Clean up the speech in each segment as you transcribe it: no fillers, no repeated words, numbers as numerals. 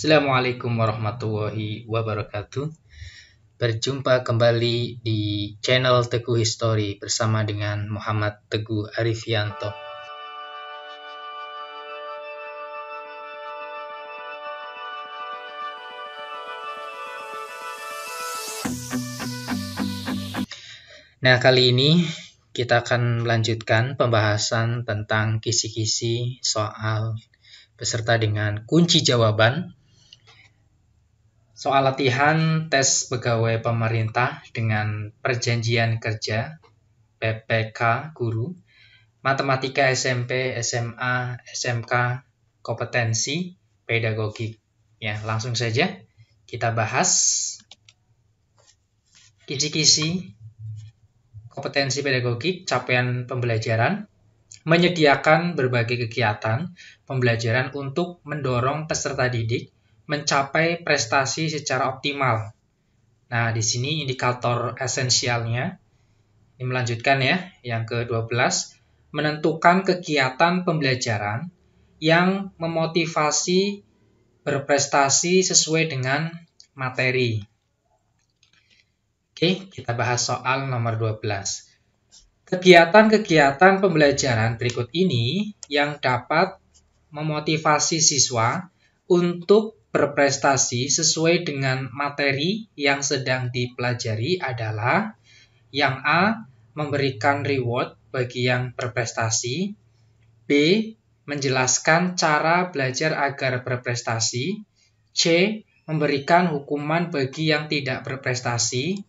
Assalamualaikum warahmatullahi wabarakatuh. Berjumpa kembali di channel Teguh History bersama dengan Muhammad Teguh Arifianto. Nah, kali ini kita akan melanjutkan pembahasan tentang kisi-kisi soal beserta dengan kunci jawaban soal latihan tes pegawai pemerintah dengan perjanjian kerja PPK guru, matematika SMP, SMA, SMK, kompetensi pedagogik. Ya, langsung saja kita bahas kisi-kisi kompetensi pedagogik, capaian pembelajaran, menyediakan berbagai kegiatan pembelajaran untuk mendorong peserta didik mencapai prestasi secara optimal. Nah, di sini indikator esensialnya. Ini melanjutkan ya, yang ke-12, menentukan kegiatan pembelajaran yang memotivasi berprestasi sesuai dengan materi. Oke, kita bahas soal nomor 12. Kegiatan-kegiatan pembelajaran berikut ini yang dapat memotivasi siswa untuk berprestasi sesuai dengan materi yang sedang dipelajari adalah yang A, memberikan reward bagi yang berprestasi, B, menjelaskan cara belajar agar berprestasi, C, memberikan hukuman bagi yang tidak berprestasi,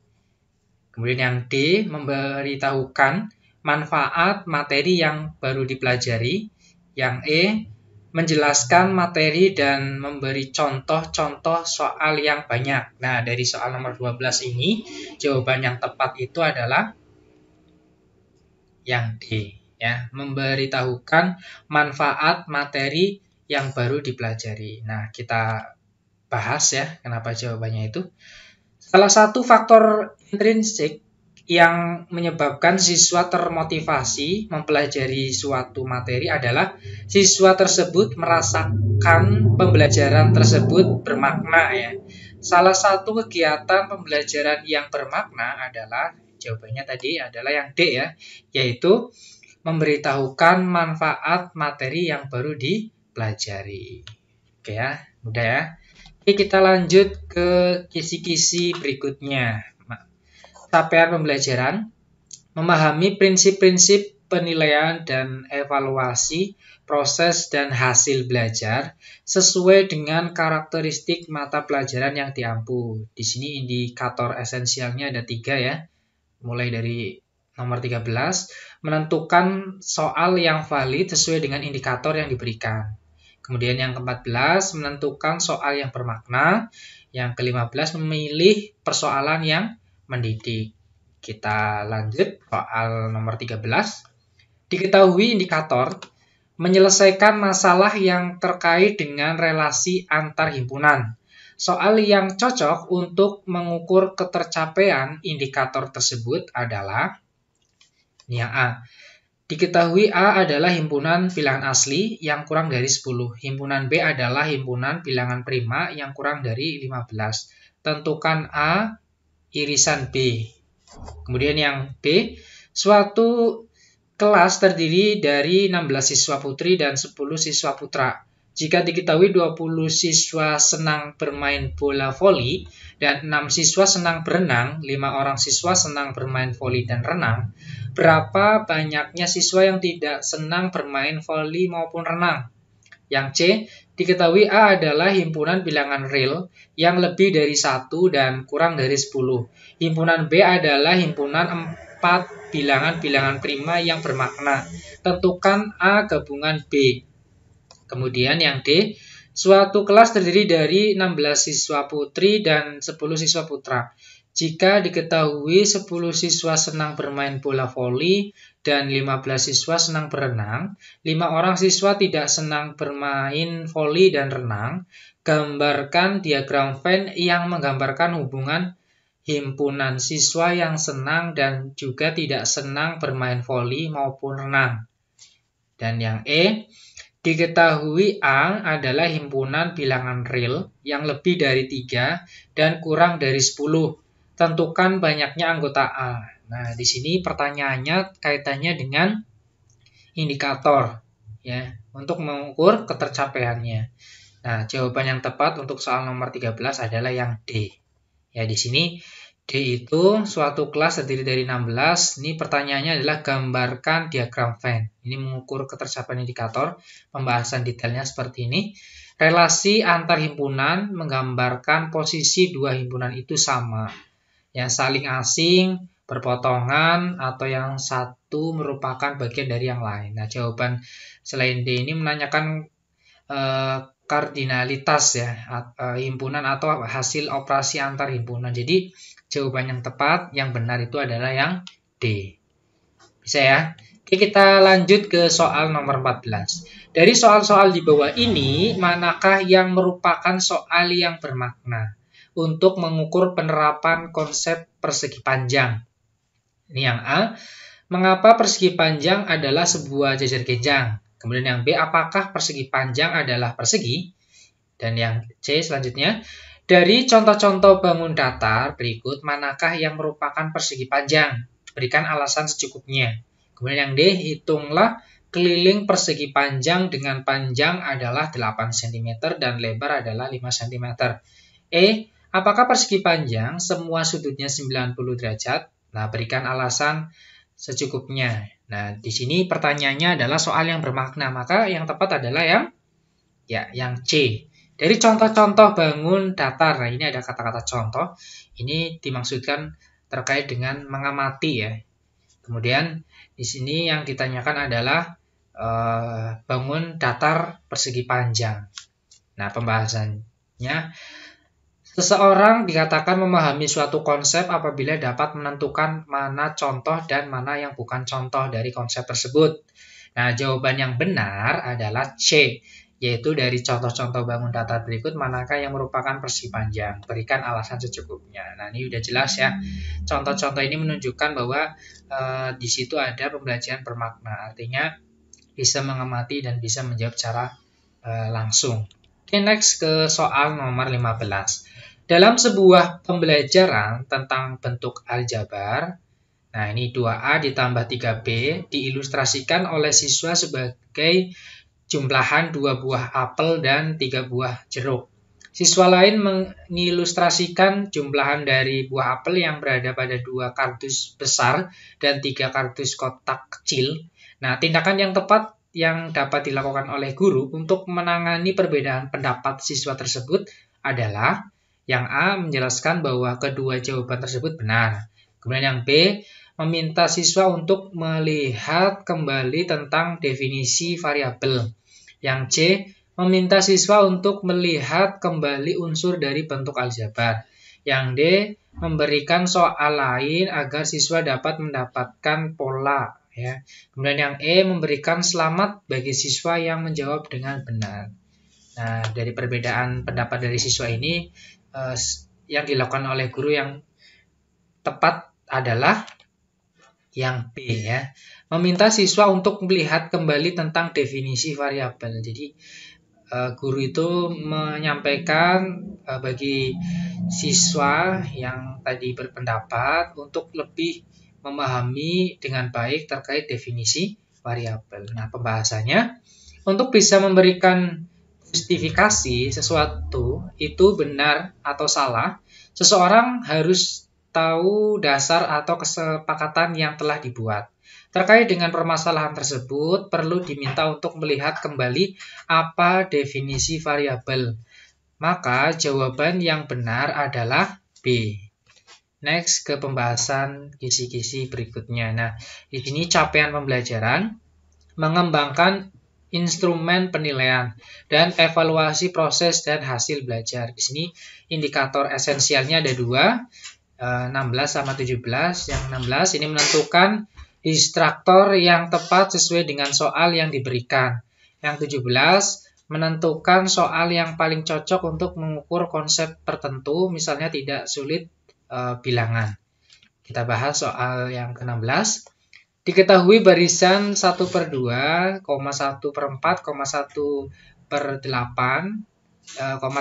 kemudian yang D, memberitahukan manfaat materi yang baru dipelajari, yang E, menjelaskan materi dan memberi contoh-contoh soal yang banyak. Nah, dari soal nomor 12 ini, jawaban yang tepat itu adalah yang D, ya, memberitahukan manfaat materi yang baru dipelajari. Nah, kita bahas ya, kenapa jawabannya itu. Salah satu faktor intrinsik yang menyebabkan siswa termotivasi mempelajari suatu materi adalah siswa tersebut merasakan pembelajaran tersebut bermakna ya. Salah satu kegiatan pembelajaran yang bermakna adalah, jawabannya tadi adalah yang D ya, yaitu memberitahukan manfaat materi yang baru dipelajari. Oke ya, mudah ya. Oke, kita lanjut ke kisi-kisi berikutnya. Capaian pembelajaran, memahami prinsip-prinsip penilaian dan evaluasi proses dan hasil belajar sesuai dengan karakteristik mata pelajaran yang diampu. Di sini indikator esensialnya ada 3 ya. Mulai dari nomor 13, menentukan soal yang valid sesuai dengan indikator yang diberikan. Kemudian yang ke-14, menentukan soal yang bermakna. Yang ke-15, memilih persoalan yang mendidik. Kita lanjut soal nomor 13. Diketahui indikator menyelesaikan masalah yang terkait dengan relasi antar himpunan. Soal yang cocok untuk mengukur ketercapaian indikator tersebut adalah yang A. Diketahui A adalah himpunan bilangan asli yang kurang dari 10. Himpunan B adalah himpunan bilangan prima yang kurang dari 15. Tentukan A irisan B. Kemudian yang B, suatu kelas terdiri dari 16 siswa putri dan 10 siswa putra. Jika diketahui 20 siswa senang bermain bola voli dan 6 siswa senang berenang, 5 orang siswa senang bermain voli dan renang, berapa banyaknya siswa yang tidak senang bermain voli maupun renang? Yang C, diketahui A adalah himpunan bilangan real yang lebih dari 1 dan kurang dari 10. Himpunan B adalah himpunan 4 bilangan-bilangan prima yang bermakna. Tentukan A gabungan B. Kemudian yang D, suatu kelas terdiri dari 16 siswa putri dan 10 siswa putra. Jika diketahui 10 siswa senang bermain bola voli dan 15 siswa senang berenang, 5 orang siswa tidak senang bermain voli dan renang, gambarkan diagram Venn yang menggambarkan hubungan himpunan siswa yang senang dan juga tidak senang bermain voli maupun renang. Dan yang E, Diketahui A adalah himpunan bilangan real yang lebih dari 3 dan kurang dari 10. Tentukan banyaknya anggota A. Nah, di sini pertanyaannya kaitannya dengan indikator ya, untuk mengukur ketercapaiannya. Nah, jawaban yang tepat untuk soal nomor 13 adalah yang D. Ya, di sini D itu suatu kelas terdiri dari 16. Ini pertanyaannya adalah gambarkan diagram Venn. Ini mengukur ketercapaian indikator. Pembahasan detailnya seperti ini. Relasi antar himpunan menggambarkan posisi dua himpunan itu sama. Yang saling asing, berpotongan, atau yang satu merupakan bagian dari yang lain. Nah, jawaban selain D ini menanyakan kardinalitas ya, himpunan atau hasil operasi antar himpunan. Jadi jawaban yang tepat, yang benar itu adalah yang D. Bisa ya? Oke, kita lanjut ke soal nomor 14. Dari soal-soal di bawah ini, manakah yang merupakan soal yang bermakna untuk mengukur penerapan konsep persegi panjang? Ini yang A, mengapa persegi panjang adalah sebuah jajar genjang? Kemudian yang B, apakah persegi panjang adalah persegi? Dan yang C selanjutnya, dari contoh-contoh bangun datar berikut, manakah yang merupakan persegi panjang? Berikan alasan secukupnya. Kemudian yang D, hitunglah keliling persegi panjang dengan panjang adalah 8 cm dan lebar adalah 5 cm. E, apakah persegi panjang semua sudutnya 90 derajat? Nah, berikan alasan secukupnya. Nah, di sini pertanyaannya adalah soal yang bermakna, maka yang tepat adalah yang C. Dari contoh-contoh bangun datar, nah ini ada kata-kata contoh, ini dimaksudkan terkait dengan mengamati ya. Kemudian di sini yang ditanyakan adalah bangun datar persegi panjang. Nah, pembahasannya, seseorang dikatakan memahami suatu konsep apabila dapat menentukan mana contoh dan mana yang bukan contoh dari konsep tersebut. Nah, jawaban yang benar adalah C, yaitu dari contoh-contoh bangun datar berikut, manakah yang merupakan persegi panjang? Berikan alasan secukupnya. Nah, ini udah jelas ya. Contoh-contoh ini menunjukkan bahwa di situ ada pembelajaran bermakna, artinya bisa mengamati dan bisa menjawab secara langsung. Oke, next ke soal nomor 15. Dalam sebuah pembelajaran tentang bentuk aljabar, nah ini 2A ditambah 3B diilustrasikan oleh siswa sebagai jumlahan 2 buah apel dan 3 buah jeruk. Siswa lain mengilustrasikan jumlahan dari buah apel yang berada pada 2 kardus besar dan 3 kardus kotak kecil. Nah, tindakan yang tepat yang dapat dilakukan oleh guru untuk menangani perbedaan pendapat siswa tersebut adalah yang A, menjelaskan bahwa kedua jawaban tersebut benar. Kemudian yang B, meminta siswa untuk melihat kembali tentang definisi variabel. Yang C, meminta siswa untuk melihat kembali unsur dari bentuk aljabar. Yang D, memberikan soal lain agar siswa dapat mendapatkan pola. Ya. Kemudian yang E, memberikan selamat bagi siswa yang menjawab dengan benar. Nah, dari perbedaan pendapat dari siswa ini, yang dilakukan oleh guru yang tepat adalah yang B ya. Meminta siswa untuk melihat kembali tentang definisi variabel. Jadi guru itu menyampaikan bagi siswa yang tadi berpendapat untuk lebih memahami dengan baik terkait definisi variabel. Nah, pembahasannya, untuk bisa memberikan justifikasi sesuatu itu benar atau salah, seseorang harus tahu dasar atau kesepakatan yang telah dibuat. Terkait dengan permasalahan tersebut, perlu diminta untuk melihat kembali apa definisi variabel. Maka jawaban yang benar adalah B. Next ke pembahasan kisi-kisi berikutnya. Nah, di sini capaian pembelajaran, mengembangkan instrumen penilaian dan evaluasi proses dan hasil belajar. Di sini indikator esensialnya ada 2, 16 sama 17. Yang 16 ini menentukan instruktur yang tepat sesuai dengan soal yang diberikan. Yang 17 menentukan soal yang paling cocok untuk mengukur konsep tertentu, misalnya tidak sulit bilangan. Kita bahas soal yang ke-16. Diketahui barisan 1/2, 1/4, 1/8,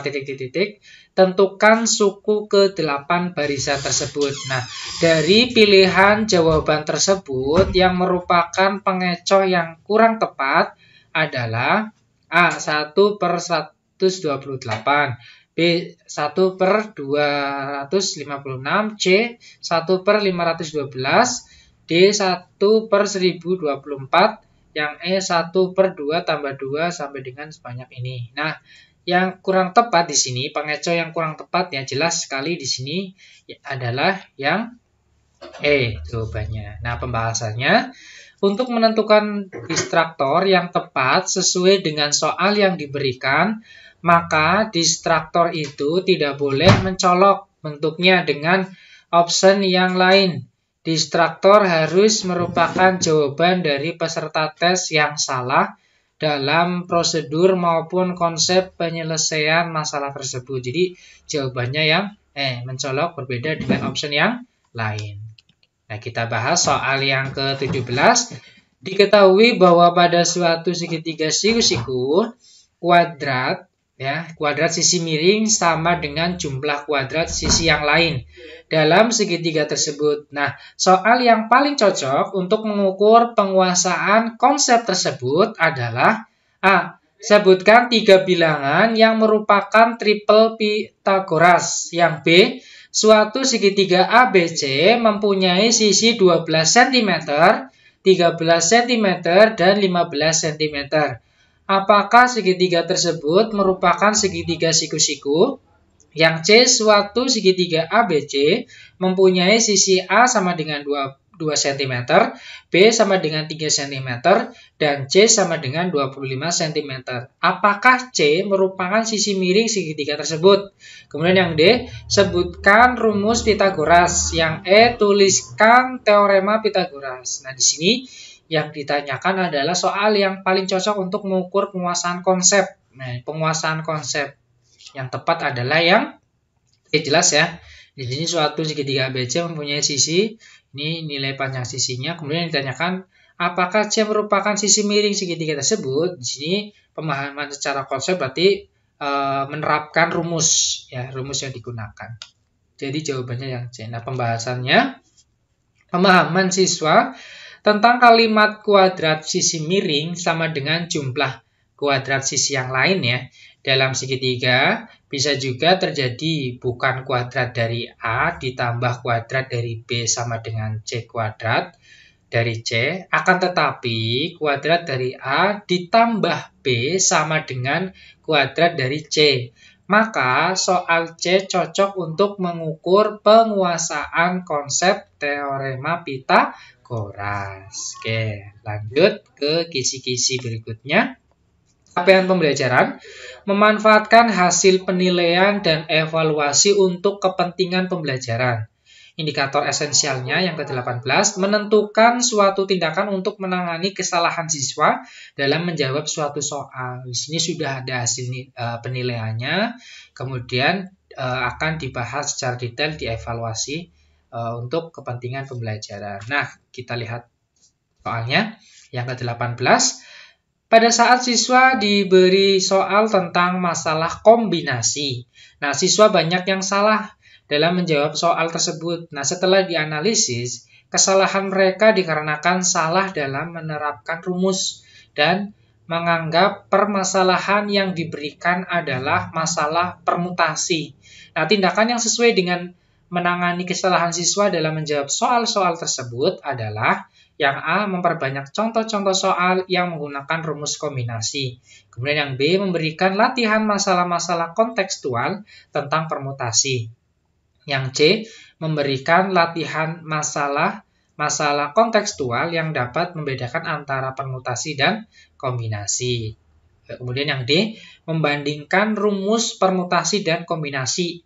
titik-titik, tentukan suku ke-8 barisan tersebut. Nah, dari pilihan jawaban tersebut yang merupakan pengecoh yang kurang tepat adalah A. 1/128, B. 1/256, C. 1/512, D. 1/1024, yang E 1/2 tambah 2 sampai dengan sebanyak ini. Nah, yang kurang tepat di sini, pengecoh yang kurang tepat ya jelas sekali di sini adalah yang E jawabannya. Nah, pembahasannya untuk menentukan distraktor yang tepat sesuai dengan soal yang diberikan, maka distraktor itu tidak boleh mencolok bentuknya dengan option yang lain. Distraktor harus merupakan jawaban dari peserta tes yang salah dalam prosedur maupun konsep penyelesaian masalah tersebut. Jadi jawabannya yang mencolok berbeda dengan option yang lain. Nah, kita bahas soal yang ke-17. Diketahui bahwa pada suatu segitiga siku-siku, kuadrat sisi miring sama dengan jumlah kuadrat sisi yang lain dalam segitiga tersebut. Nah, soal yang paling cocok untuk mengukur penguasaan konsep tersebut adalah A. Sebutkan 3 bilangan yang merupakan triple Pythagoras. Yang B. Suatu segitiga ABC mempunyai sisi 12 cm, 13 cm, dan 15 cm. Apakah segitiga tersebut merupakan segitiga siku-siku? Yang C, suatu segitiga ABC mempunyai sisi A sama dengan 2 cm, B sama dengan 3 cm, dan C sama dengan 25 cm. Apakah C merupakan sisi miring segitiga tersebut? Kemudian yang D, sebutkan rumus Pythagoras. Yang E, tuliskan teorema Pythagoras. Nah, di sini yang ditanyakan adalah soal yang paling cocok untuk mengukur penguasaan konsep. Nah, penguasaan konsep yang tepat adalah yang jelas ya. Di sini suatu segitiga ABC mempunyai sisi, ini nilai panjang sisinya. Kemudian ditanyakan apakah C merupakan sisi miring segitiga tersebut. Di sini pemahaman secara konsep berarti menerapkan rumus ya, rumus yang digunakan. Jadi jawabannya yang C. Nah, pembahasannya pemahaman siswa tentang kalimat kuadrat sisi miring sama dengan jumlah kuadrat sisi yang lain ya. Dalam segitiga bisa juga terjadi bukan kuadrat dari A ditambah kuadrat dari B sama dengan C kuadrat dari C, akan tetapi kuadrat dari A ditambah B sama dengan kuadrat dari C. Maka soal C cocok untuk mengukur penguasaan konsep teorema Pythagoras. Oke, lanjut ke kisi-kisi berikutnya. Capaian pembelajaran, memanfaatkan hasil penilaian dan evaluasi untuk kepentingan pembelajaran. Indikator esensialnya yang ke-18, menentukan suatu tindakan untuk menangani kesalahan siswa dalam menjawab suatu soal. Di sini sudah ada hasil penilaiannya, kemudian akan dibahas secara detail, dievaluasi untuk kepentingan pembelajaran. Nah, kita lihat soalnya yang ke-18. Pada saat siswa diberi soal tentang masalah kombinasi, nah siswa banyak yang salah dalam menjawab soal tersebut. Nah, setelah dianalisis, kesalahan mereka dikarenakan salah dalam menerapkan rumus dan menganggap permasalahan yang diberikan adalah masalah permutasi. Nah, tindakan yang sesuai dengan menangani kesalahan siswa dalam menjawab soal-soal tersebut adalah yang A, memperbanyak contoh-contoh soal yang menggunakan rumus kombinasi. Kemudian yang B, memberikan latihan masalah-masalah kontekstual tentang permutasi. Yang C, memberikan latihan masalah kontekstual yang dapat membedakan antara permutasi dan kombinasi. Kemudian yang D, membandingkan rumus permutasi dan kombinasi.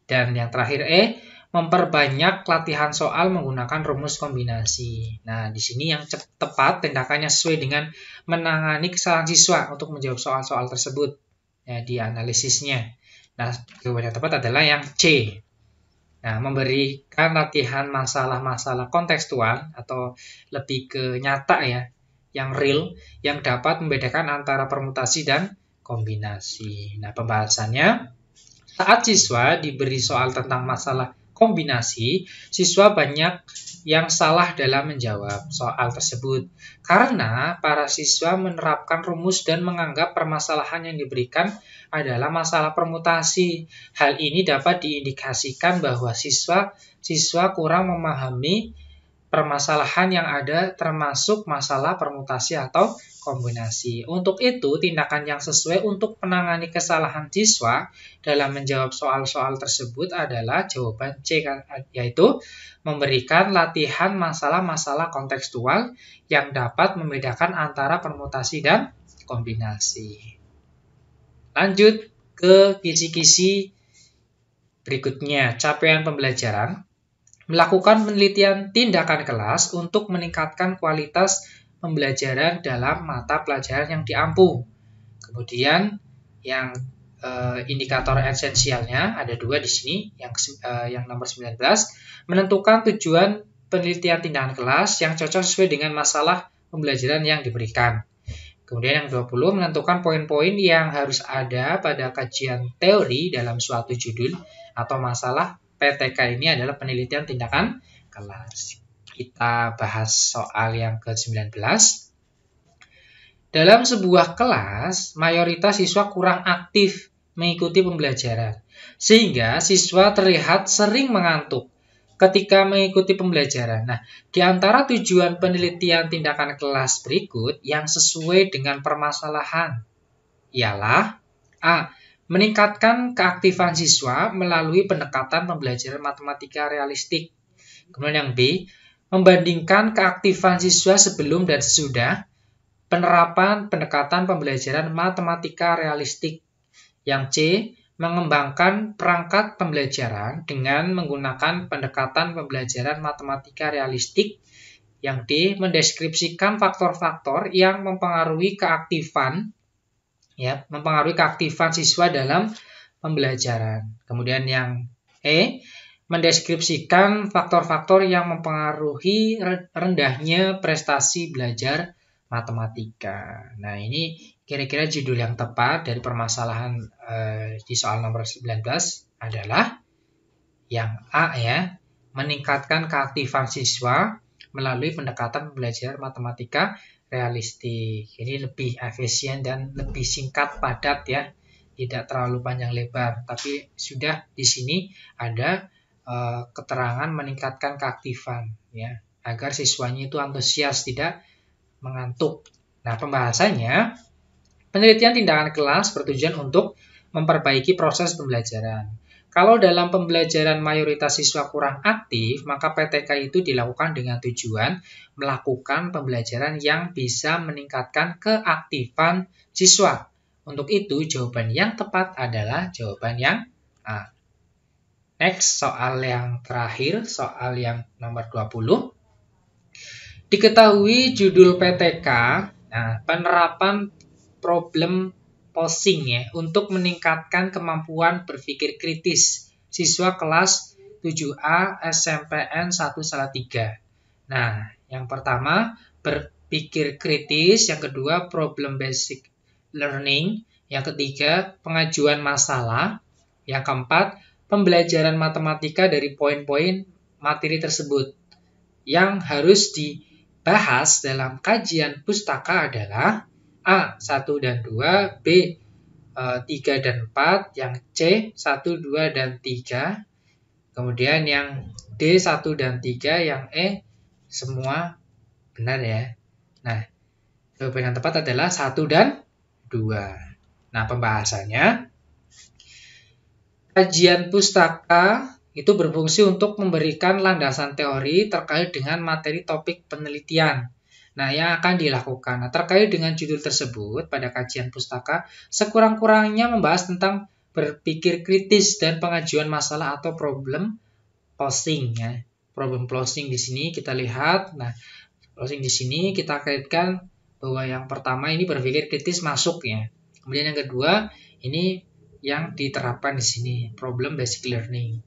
Dan yang terakhir E, memperbanyak latihan soal menggunakan rumus kombinasi. Nah, di sini yang tepat tindakannya sesuai dengan menangani kesalahan siswa untuk menjawab soal-soal tersebut ya, di analisisnya. Nah, jawaban yang tepat adalah yang C. Nah, memberikan latihan masalah-masalah kontekstual atau lebih ke nyata ya, yang real, yang dapat membedakan antara permutasi dan kombinasi. Nah, pembahasannya, saat siswa diberi soal tentang masalah kombinasi, siswa banyak yang salah dalam menjawab soal tersebut. Karena para siswa menerapkan rumus dan menganggap permasalahan yang diberikan adalah masalah permutasi. Hal ini dapat diindikasikan bahwa siswa kurang memahami permasalahan yang ada termasuk masalah permutasi atau kombinasi. Untuk itu, tindakan yang sesuai untuk menangani kesalahan siswa dalam menjawab soal-soal tersebut adalah jawaban C, yaitu memberikan latihan masalah-masalah kontekstual yang dapat membedakan antara permutasi dan kombinasi. Lanjut ke kisi-kisi berikutnya, capaian pembelajaran. Melakukan penelitian tindakan kelas untuk meningkatkan kualitas pembelajaran dalam mata pelajaran yang diampu. Kemudian yang indikator esensialnya ada 2 di sini. Yang nomor 19, menentukan tujuan penelitian tindakan kelas yang cocok sesuai dengan masalah pembelajaran yang diberikan. Kemudian yang 20, menentukan poin-poin yang harus ada pada kajian teori dalam suatu judul atau masalah. PTK ini adalah penelitian tindakan kelas. Kita bahas soal yang ke-19. Dalam sebuah kelas, mayoritas siswa kurang aktif mengikuti pembelajaran, sehingga siswa terlihat sering mengantuk ketika mengikuti pembelajaran. Nah, di antara tujuan penelitian tindakan kelas berikut yang sesuai dengan permasalahan ialah A. Meningkatkan keaktifan siswa melalui pendekatan pembelajaran matematika realistik. Kemudian yang B, membandingkan keaktifan siswa sebelum dan sesudah penerapan pendekatan pembelajaran matematika realistik. Yang C, mengembangkan perangkat pembelajaran dengan menggunakan pendekatan pembelajaran matematika realistik. Yang D, mendeskripsikan faktor-faktor yang mempengaruhi keaktifan siswa dalam pembelajaran. Kemudian yang E, mendeskripsikan faktor-faktor yang mempengaruhi rendahnya prestasi belajar matematika. Nah, ini kira-kira judul yang tepat dari permasalahan di soal nomor 19 adalah yang A ya, meningkatkan keaktifan siswa melalui pendekatan pembelajaran matematika realistik. Ini lebih efisien dan lebih singkat, padat ya, tidak terlalu panjang lebar. Tapi sudah di sini ada keterangan meningkatkan keaktifan ya, agar siswanya itu antusias, tidak mengantuk. Nah, pembahasannya, penelitian tindakan kelas bertujuan untuk memperbaiki proses pembelajaran. Kalau dalam pembelajaran mayoritas siswa kurang aktif, maka PTK itu dilakukan dengan tujuan melakukan pembelajaran yang bisa meningkatkan keaktifan siswa. Untuk itu, jawaban yang tepat adalah jawaban yang A. Next, soal yang terakhir, soal yang nomor 20. Diketahui judul PTK, penerapan problem posing ya, untuk meningkatkan kemampuan berpikir kritis siswa kelas 7A SMPN 1/3. Nah, yang pertama berpikir kritis, yang kedua problem basic learning, yang ketiga pengajuan masalah, yang keempat pembelajaran matematika dari poin-poin materi tersebut. Yang harus dibahas dalam kajian pustaka adalah A. 1 dan 2, B. 3 dan 4, yang C. 1, 2, dan 3, kemudian yang D. 1 dan 3, yang E. semua benar ya. Nah, jawaban yang tepat adalah 1 dan 2. Nah, pembahasannya, kajian pustaka itu berfungsi untuk memberikan landasan teori terkait dengan materi topik penelitian. Nah, yang akan dilakukan. Nah, terkait dengan judul tersebut pada kajian pustaka, sekurang-kurangnya membahas tentang berpikir kritis dan pengajuan masalah atau problem posing ya. Problem posing di sini kita lihat. Nah, posing di sini kita kaitkan bahwa yang pertama ini berpikir kritis masuk ya. Kemudian yang kedua ini yang diterapkan di sini, problem basic learning.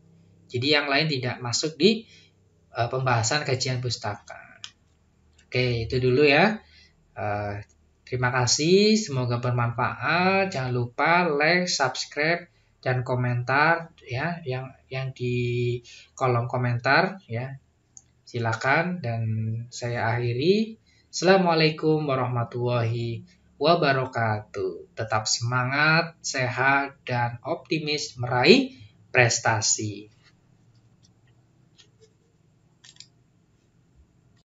Jadi yang lain tidak masuk di pembahasan kajian pustaka. Oke, itu dulu ya. Terima kasih, semoga bermanfaat. Jangan lupa like, subscribe, dan komentar ya, yang di kolom komentar ya. Silakan, dan saya akhiri. Assalamualaikum warahmatullahi wabarakatuh. Tetap semangat, sehat, dan optimis meraih prestasi.